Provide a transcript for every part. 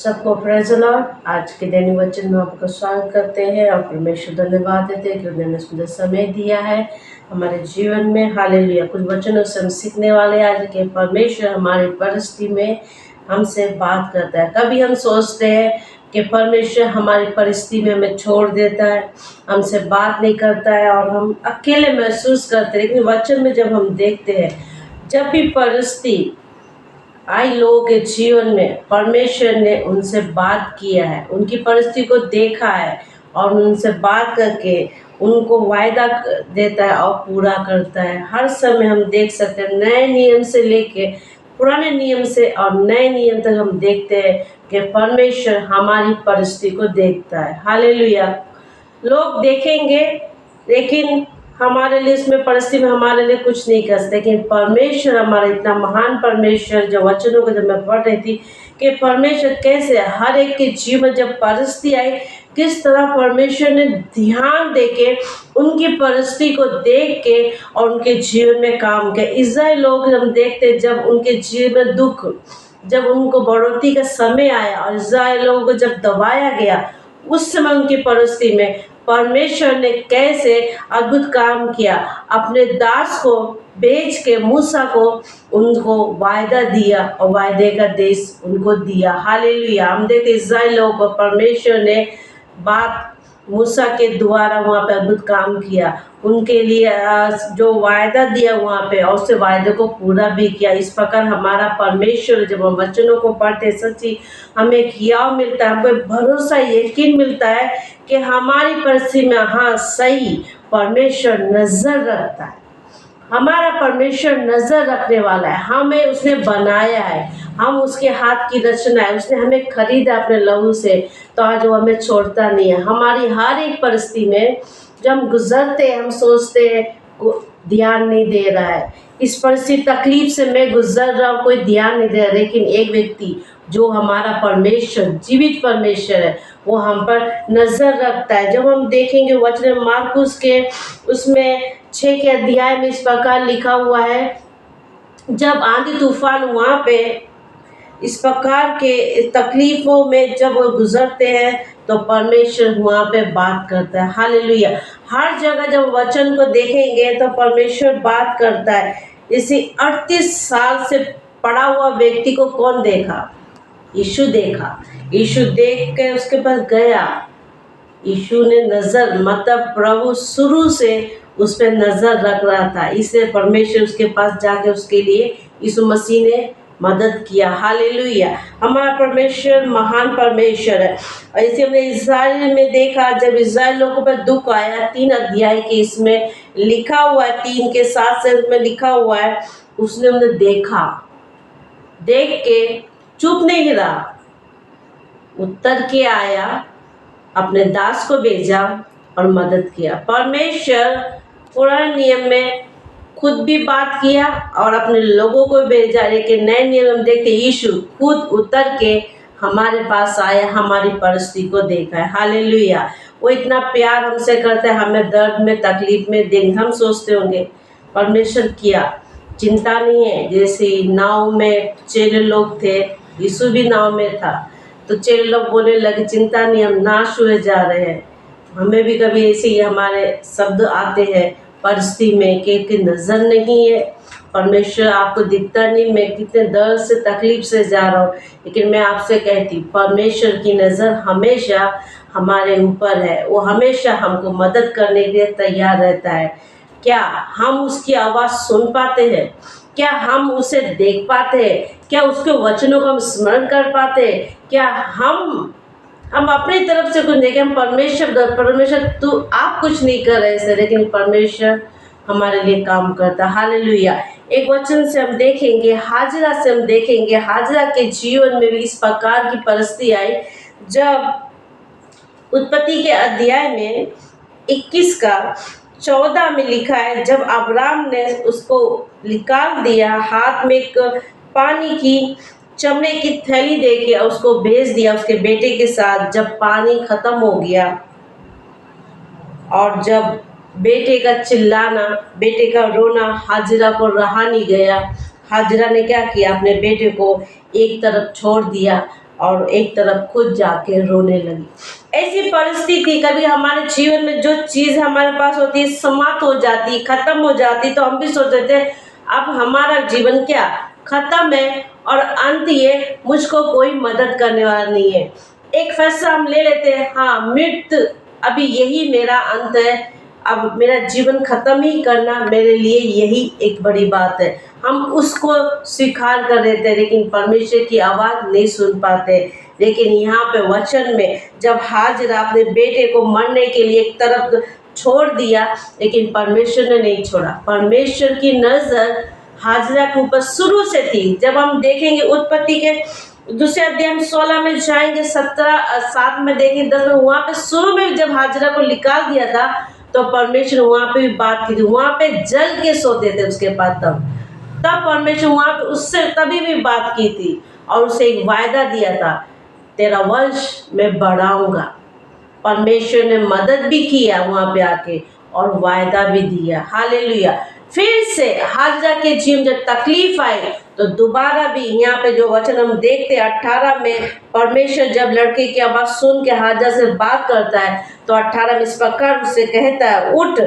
सबको praise the Lord. आज के दैनिक वचन में आपका स्वागत करते हैं और परमेश्वर धन्यवाद देते हैं कि उन्होंने सुंदर समय दिया है हमारे जीवन में। हालेलुया। कुछ वचनों से हम सीखने वाले हैं आज के परमेश्वर हमारी परिस्थिति में हमसे बात करता है। कभी हम सोचते हैं कि परमेश्वर हमारी परिस्थिति में हमें छोड़ देता है, हमसे बात नहीं करता है और हम अकेले महसूस करते हैं। लेकिन वचन में जब हम देखते हैं, जब भी परिस्थिति आई लोगों के जीवन में परमेश्वर ने उनसे बात किया है, उनकी परिस्थिति को देखा है और उनसे बात करके उनको वायदा देता है और पूरा करता है। हर समय हम देख सकते हैं, नए नियम से लेके पुराने नियम से और नए नियम तक हम देखते हैं कि परमेश्वर हमारी परिस्थिति को देखता है। हालेलुया। लोग देखेंगे लेकिन हमारे लिए इसमें परिस्थिति में हमारे लिए कुछ नहीं कर सकते, लेकिन परमेश्वर हमारा इतना महान परमेश्वर, जो वचनों को जब मैं पढ़ रही थी कि परमेश्वर कैसे हर एक के जीवन जब परिस्थिति आई, किस तरह परमेश्वर ने ध्यान देके उनकी परिस्थिति को देख के और उनके जीवन में काम किया। इज़राइल लोग हम देखते जब उनके जीवन में दुख, जब उनको बढ़ोतरी का समय आया और इज़राइल लोगों को जब दबाया गया, उस समय उनकी परिस्थिति में परमेश्वर ने कैसे अद्भुत काम किया। अपने दास को भेज के मूसा को उनको वायदा दिया और वायदे का देश उनको दिया। हालेलुया। हम देखते इज़राइल लोगों को परमेश्वर ने बात मूसा के द्वारा वहाँ पे अद्भुत काम किया, उनके लिए जो वायदा दिया वहाँ पे और उस वायदे को पूरा भी किया। इस प्रकार हमारा परमेश्वर, जब हम वचनों को पढ़ते सच्ची हमें एक हियाव मिलता है, हमें भरोसा यकीन मिलता है कि हमारी परिस्थिति में हाँ सही परमेश्वर नज़र रखता है। हमारा परमेश्वर नज़र रखने वाला है, हमें उसने बनाया है, हम उसके हाथ की रचना है, उसने हमें खरीदा अपने लहू से, तो आज वो हमें छोड़ता नहीं है। हमारी हर एक परिस्थिति में जब हम गुजरते हैं, हम सोचते हैं ध्यान नहीं दे रहा है, इस परिस्थिति तकलीफ से मैं गुजर रहा हूँ, कोई ध्यान नहीं दे रहा। लेकिन एक व्यक्ति जो हमारा परमेश्वर, जीवित परमेश्वर है, वो हम पर नज़र रखता है। जब हम देखेंगे वचन मार्कुस के उसमें 6 के अध्याय में इस प्रकार लिखा हुआ है, जब आंधी तूफान वहाँ पे इस प्रकार के तकलीफ़ों में जब वो गुजरते हैं तो परमेश्वर वहाँ पे बात करता है। हालेलुया। हर जगह जब वचन को देखेंगे तो परमेश्वर बात करता है। इसी 38 साल से पड़ा हुआ व्यक्ति को कौन देखा? यीशु देखा। यीशु देख के उसके पास गया। यीशु ने नज़र, मतलब प्रभु शुरू से उस पर नज़र रख रहा था, इसलिए परमेश्वर उसके पास जाके उसके लिए यीशु मसीह ने मदद किया। हालेलुया। हमारा परमेश्वर महान परमेश्वर है। और इसे हमने इज़राइल में देखा, जब इज़राइल लोगों पर दुख आया, 3 अध्याय के इसमें लिखा हुआ है, 3 के 7 से उसमें लिखा हुआ है, उसने उन्हें देखा, देख के चुप नहीं रहा, उत्तर के आया, अपने दास को भेजा और मदद किया। परमेश्वर पुराने नियम में खुद भी बात किया और अपने लोगों को भेजा, लेकिन नए नियम में देखते यीशु खुद उतर के हमारे पास आया, हमारी परिस्थिति को देखा है। हालेलुया। वो इतना प्यार हमसे करता है, हमें दर्द में, तकलीफ में दिन हम सोचते होंगे परमेश्वर किया चिंता नहीं है। जैसे नाव में चेले लोग थे, यीशु भी नाव में था, तो चेले लोग बोलने लगे चिंता नहीं, हम नाश हुए जा रहे हैं। हमें भी कभी ऐसे ही हमारे शब्द आते हैं परिस्थिति में कि नज़र नहीं है, परमेश्वर आपको दिखता नहीं, मैं कितने दर्द से तकलीफ से जा रहा हूँ। लेकिन मैं आपसे कहती, परमेश्वर की नज़र हमेशा हमारे ऊपर है, वो हमेशा हमको मदद करने के लिए तैयार रहता है। क्या हम उसकी आवाज़ सुन पाते हैं? क्या हम उसे देख पाते हैं? क्या उसके वचनों को हम स्मरण कर पाते हैं? क्या हम अपनी तरफ से कुछ देखें? हम परमेश्वर तू आप कुछ नहीं कर रहे से, लेकिन परमेश्वर हमारे लिए काम करता। हालेलुया। एक वचन से हम देखेंगे, हाजरा से हम देखेंगे, हाजरा के जीवन में भी इस प्रकार की परिस्थिति आई, जब उत्पत्ति के अध्याय में 21 का 14 में लिखा है, जब अब्राम ने उसको निकाल दिया, हाथ में एक पानी की चमड़े की थैली देके उसको भेज दिया उसके बेटे के साथ। जब पानी खत्म हो गया और जब बेटे का चिल्लाना, बेटे का रोना हाजरा को रहा नहीं गया, हाजरा ने क्या किया, अपने बेटे को एक तरफ छोड़ दिया और एक तरफ खुद जाके रोने लगी। ऐसी परिस्थिति कभी हमारे जीवन में जो चीज़ हमारे पास होती है समाप्त हो जाती, खत्म हो जाती, तो हम भी सोचते थे अब हमारा जीवन क्या खत्म है और अंत ये, मुझको कोई मदद करने वाला नहीं है। एक फैसला हम ले लेते हैं, हाँ मृत्यु अभी यही मेरा अंत है, अब मेरा जीवन खत्म ही करना मेरे लिए यही एक बड़ी बात है। हम उसको स्वीकार कर लेते हैं, लेकिन परमेश्वर की आवाज़ नहीं सुन पाते। लेकिन यहाँ पे वचन में जब हाजिरा अपने बेटे को मरने के लिए एक तरफ छोड़ दिया, लेकिन परमेश्वर ने नहीं छोड़ा। परमेश्वर की नज़र हाजिरा के ऊपर शुरू से थी। जब हम देखेंगे उत्पत्ति के दूसरे अध्याय में 16 में जाएंगे, 7 में देखेंगे 10 में, वहाँ पे शुरू में जब हाजिरा को निकाल दिया था तो परमेश्वर वहाँ पे भी बात की थी। वहाँ पे जल के सोते थे उसके पास, तब परमेश्वर वहाँ पे उससे तभी भी बात की थी और उसे एक वायदा दिया था, तेरा वंश मैं बढ़ाऊंगा। परमेश्वर ने मदद भी किया वहाँ पे आके और वायदा भी दिया। हालेलुया। फिर से हाजिरा के जीवन जब तकलीफ आई तो दोबारा भी यहाँ पे जो वचन हम देखते हैं 18 में, परमेश्वर जब लड़के की आवाज़ सुन के हाजिरा से बात करता है तो 18 में इस प्रकार उससे कहता है, उठ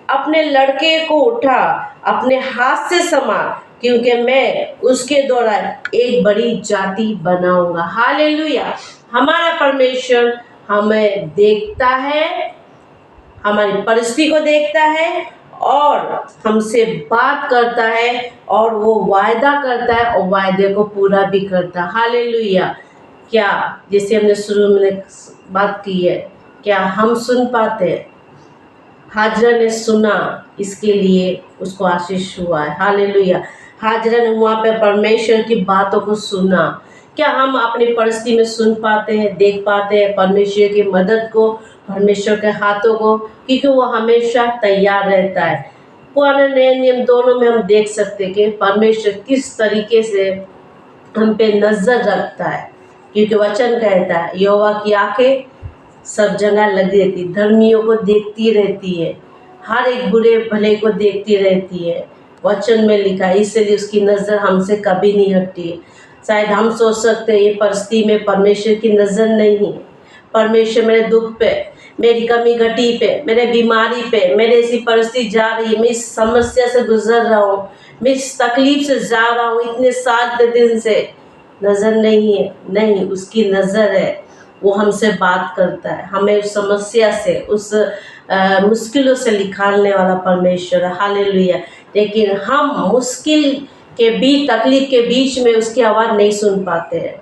अपने लड़के को उठा, अपने हाथ से संभाल, क्योंकि मैं उसके द्वारा एक बड़ी जाति बनाऊंगा। हालेलुया। हमारा परमेश्वर हमें देखता है, हमारी परिस्थिति को देखता है और हमसे बात करता है और वो वायदा करता है और वायदे को पूरा भी करता है। हालेलुया। क्या जैसे हमने शुरू में बात की है, क्या हम सुन पाते हैं? हाजिरा ने सुना, इसके लिए उसको आशीष हुआ है। हालेलुया। हाजिरा ने वहाँ पे परमेश्वर की बातों को सुना। क्या हम अपनी परिस्थिति में सुन पाते हैं, देख पाते हैं परमेश्वर की मदद को, परमेश्वर के हाथों को? क्योंकि वो हमेशा तैयार रहता है। पुराने नए नियम दोनों में हम देख सकते हैं कि परमेश्वर किस तरीके से हम पे नज़र रखता है, क्योंकि वचन कहता है यहोवा की आंखें सब जगह लगी रहती, धर्मियों को देखती रहती है, हर एक बुरे भले को देखती रहती है। वचन में लिखा है, इसलिए उसकी नज़र हमसे कभी नहीं हटती है। शायद हम सोच सकते हैं ये परिस्थिति में परमेश्वर की नज़र नहीं है। परमेश्वर मेरे दुख पे, मेरी कमी घटी पे, मेरे बीमारी पे, मेरे ऐसी परिस्थिति जा रही है, मैं इस समस्या से गुजर रहा हूँ, मैं इस तकलीफ से जा रहा हूँ इतने साल के दिन से, नज़र नहीं है। नहीं, उसकी नज़र है। वो हमसे बात करता है, हमें उस समस्या से, उस मुश्किलों से निकालने वाला परमेश्वर है। हालेलुया। लेकिन हम मुश्किल के बीच, तकलीफ के बीच में उसकी आवाज़ नहीं सुन पाते हैं।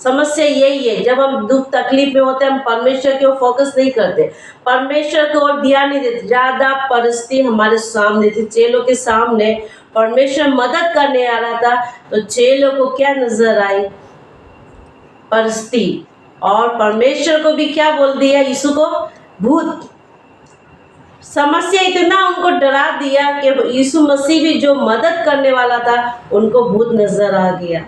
समस्या यही है, जब हम दुख तकलीफ में होते हैं हम परमेश्वर की ओर फोकस नहीं करते, परमेश्वर की ओर ध्यान नहीं देते। ज़्यादा परिस्थिति हमारे सामने थी, चेलों के सामने परमेश्वर मदद करने आ रहा था, तो चेलों को क्या नजर आई? परिस्थिति। और परमेश्वर को भी क्या बोल दिया? यीशु को भूत। समस्या इतना उनको डरा दिया कि यीशु मसीह भी जो मदद करने वाला था उनको भूत नजर आ गया।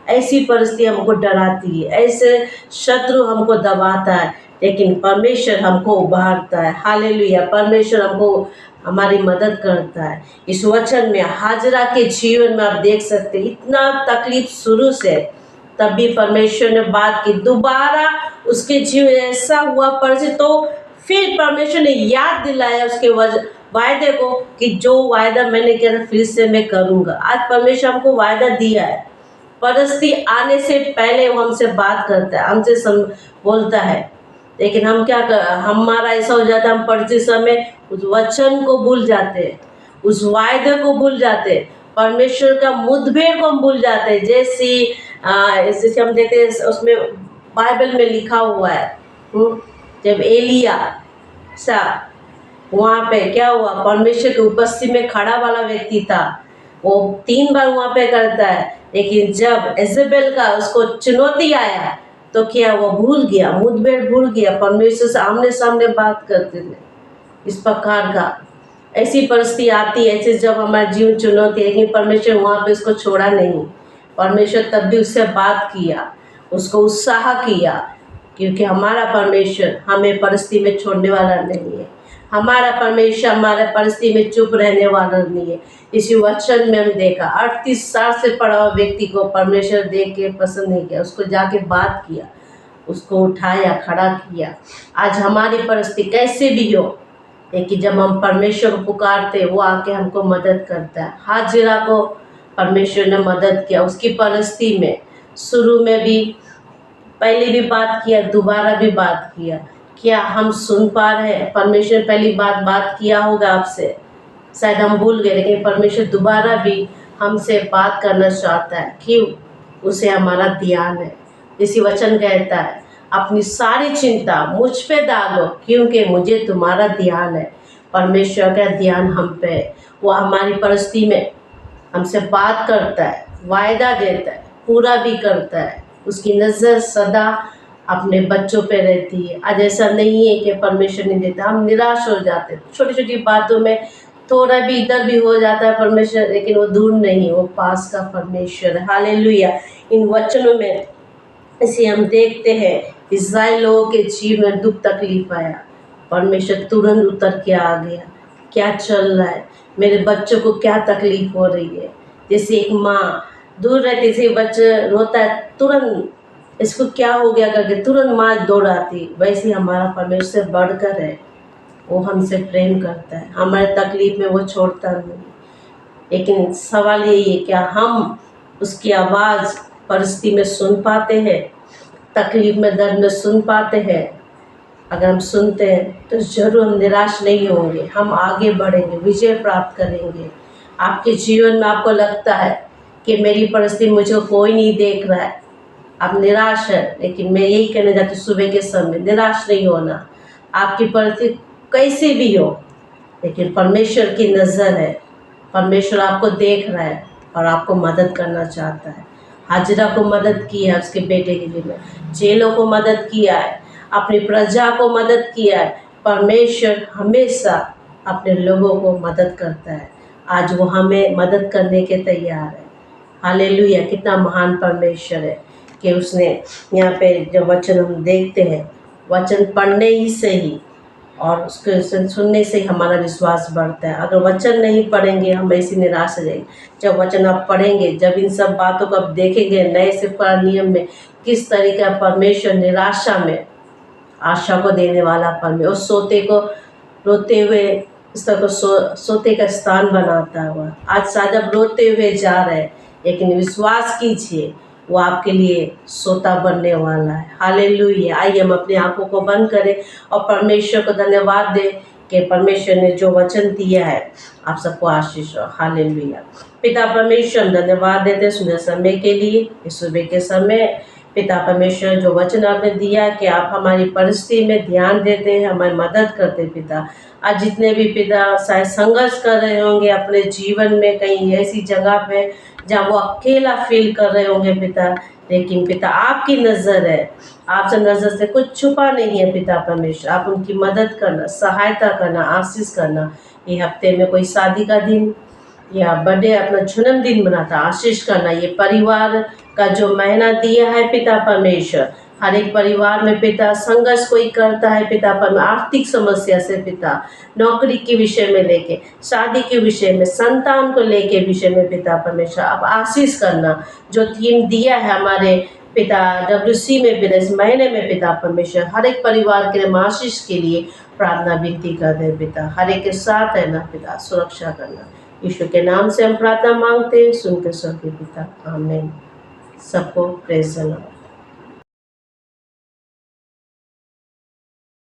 ऐसी परिस्थिति हमको डराती है, ऐसे शत्रु हमको दबाता है, लेकिन परमेश्वर हमको उभारता है। हालेलुया। परमेश्वर हमको हमारी मदद करता है। इस वचन में हाजिरा के जीवन में आप देख सकते हैं, इतना तकलीफ शुरू से, तब भी परमेश्वर ने बात की। दोबारा उसके जीवन ऐसा हुआ परिस्थिति, तो फिर परमेश्वर ने याद दिलाया उसके वायदे को कि जो वायदा मैंने किया था फिर से मैं करूँगा। आज परमेश्वर हमको वायदा दिया है, परिस्थिति आने से पहले वो हमसे बात करता है, हमसे बोलता है, लेकिन हम क्या हमारा ऐसा हो जाता है, हम परिस्थिति समय उस वचन को भूल जाते हैं, उस वायदे को भूल जाते हैं, परमेश्वर का मुठभेड़ को हम भूल जाते हैं। जैसे हम देखते हैं उसमें बाइबल में लिखा हुआ है, जब एलिया वहाँ पे क्या हुआ, परमेश्वर की उपस्थिति में खड़ा वाला व्यक्ति था, वो 3 बार वहाँ पे करता है, लेकिन जब इजेबेल का उसको चुनौती आया तो क्या वो भूल गया, मुठभेड़ भूल गया, परमेश्वर से आमने सामने बात करते थे। इस प्रकार का ऐसी परिस्थिति आती है, ऐसे जब हमारा जीवन चुनौती है, लेकिन परमेश्वर वहाँ पे उसको छोड़ा नहीं। परमेश्वर तब भी उससे बात किया, उसको उत्साह किया, क्योंकि हमारा परमेश्वर हमें परिस्थिति में छोड़ने वाला नहीं है। हमारा परमेश्वर हमारे परिस्थिति में चुप रहने वाला नहीं है। इसी वचन में हम देखा 38 साल से पड़ा हुआ व्यक्ति को परमेश्वर देख के पसंद नहीं किया, उसको जाके बात किया, उसको उठाया, खड़ा किया। आज हमारी परिस्थिति कैसे भी हो, लेकिन जब हम परमेश्वर को पुकारते वो आके हमको मदद करता है। हाजिरा को परमेश्वर ने मदद किया उसकी परिस्थिति में। शुरू में भी पहले भी बात किया, दोबारा भी बात किया। क्या हम सुन पा रहे हैं? परमेश्वर ने पहली बात किया होगा आपसे, शायद हम भूल गए, लेकिन परमेश्वर दोबारा भी हमसे बात करना चाहता है। क्यों? उसे हमारा ध्यान है। इसी वचन कहता है अपनी सारी चिंता मुझ पे डालो क्योंकि मुझे तुम्हारा ध्यान है। परमेश्वर का ध्यान हम पे है। वो हमारी परिस्थिति में हमसे बात करता है, वायदा देता है, पूरा भी करता है। उसकी नज़र सदा अपने बच्चों पे रहती है। आज ऐसा नहीं है कि परमेश्वर नहीं देता, हम निराश हो जाते हैं छोटी छोटी बातों में, थोड़ा भी इधर भी हो जाता है परमेश्वर, लेकिन वो दूर नहीं, वो पास का परमेश्वर है। हालेलुया। इन वचनों में इसे हम देखते हैं इस्राएल लोगों के जीवन में दुख तकलीफ आया, परमेश्वर तुरंत उतर के आ गया। क्या चल रहा है, मेरे बच्चों को क्या तकलीफ हो रही है। जैसे एक माँ दूर रहती से बच्चा रोता है, तुरंत इसको क्या हो गया करके तुरंत माँ दौड़ आती। वैसे हमारा परमेश्वर बढ़कर है, वो हमसे प्रेम करता है, हमारे तकलीफ में वो छोड़ता नहीं। लेकिन सवाल यही है क्या हम उसकी आवाज़ परिस्थिति में सुन पाते हैं, तकलीफ में, दर्द में सुन पाते हैं? अगर हम सुनते हैं तो जरूर हम निराश नहीं होंगे, हम आगे बढ़ेंगे, विजय प्राप्त करेंगे। आपके जीवन में आपको लगता है कि मेरी परिस्थिति मुझे कोई नहीं देख रहा है, आप निराश है, लेकिन मैं यही कहना चाहती हूँ सुबह के समय निराश नहीं होना। आपकी परिस्थिति कैसी भी हो, लेकिन परमेश्वर की नज़र है, परमेश्वर आपको देख रहा है और आपको मदद करना चाहता है। हाजिरा को मदद की है उसके बेटे के लिए, जेलों को मदद किया है, अपनी प्रजा को मदद किया है। परमेश्वर हमेशा अपने लोगों को मदद करता है। आज वो हमें मदद करने के तैयार है। हालेलुया। कितना महान परमेश्वर है कि उसने यहाँ पे जब वचन हम देखते हैं, वचन पढ़ने ही से ही और उसके सुनने से ही हमारा विश्वास बढ़ता है। अगर वचन नहीं पढ़ेंगे हम ऐसी निराश रहेंगे। जब वचन आप पढ़ेंगे, जब इन सब बातों को आप देखेंगे नए से पुराने नियम में किस तरीके परमेश्वर निराशा में आशा को देने वाला परमेश्वर, उस सोते को रोते हुए इस तरह को सोते का स्थान बनाता हुआ। आज शायद आप रोते हुए जा रहे हैं, लेकिन विश्वास कीजिए वो आपके लिए सोता बनने वाला है। हालेलुया। आइए हम अपनी आंखों को बंद करें और परमेश्वर को धन्यवाद दें कि परमेश्वर ने जो वचन दिया है आप सबको आशीष हो। हालेलुया। पिता परमेश्वर हम धन्यवाद देते सुबह समय के लिए। इस सुबह के समय पिता परमेश्वर जो वचन आपने दिया कि आप हमारी परिस्थिति में ध्यान देते हैं, हमारी मदद करते हैं। पिता आज जितने भी पिता शायद संघर्ष कर रहे होंगे अपने जीवन में, कहीं ऐसी जगह पे जहाँ वो अकेला फील कर रहे होंगे पिता, लेकिन पिता आपकी नज़र है, आपसे नज़र से कुछ छुपा नहीं है। पिता परमेश्वर आप उनकी मदद करना, सहायता करना, आशीष करना। ये हफ्ते में कोई शादी का दिन या बर्थडे अपना जन्मदिन मनाता, आशीष करना। ये परिवार का जो महीना दिया है पिता परमेश्वर, हर एक परिवार में पिता संघर्ष कोई करता है पिता पर आर्थिक समस्या से, पिता नौकरी के विषय में लेके, शादी के विषय में, संतान को लेके विषय में पिता परमेश्वर आप आशीष करना। जो थीम दिया है हमारे पिता WC में पिता इस महीने में पिता परमेश्वर हर एक परिवार के लिए आशीष के लिए प्रार्थना विनती कर दे पिता। हर एक के साथ है ना पिता, सुरक्षा करना। यीशु के नाम से हम प्रार्थना मांगते हैं, सुन के स्वर्गीय पिता, आमीन। सबको प्रेज़ द लॉर्ड।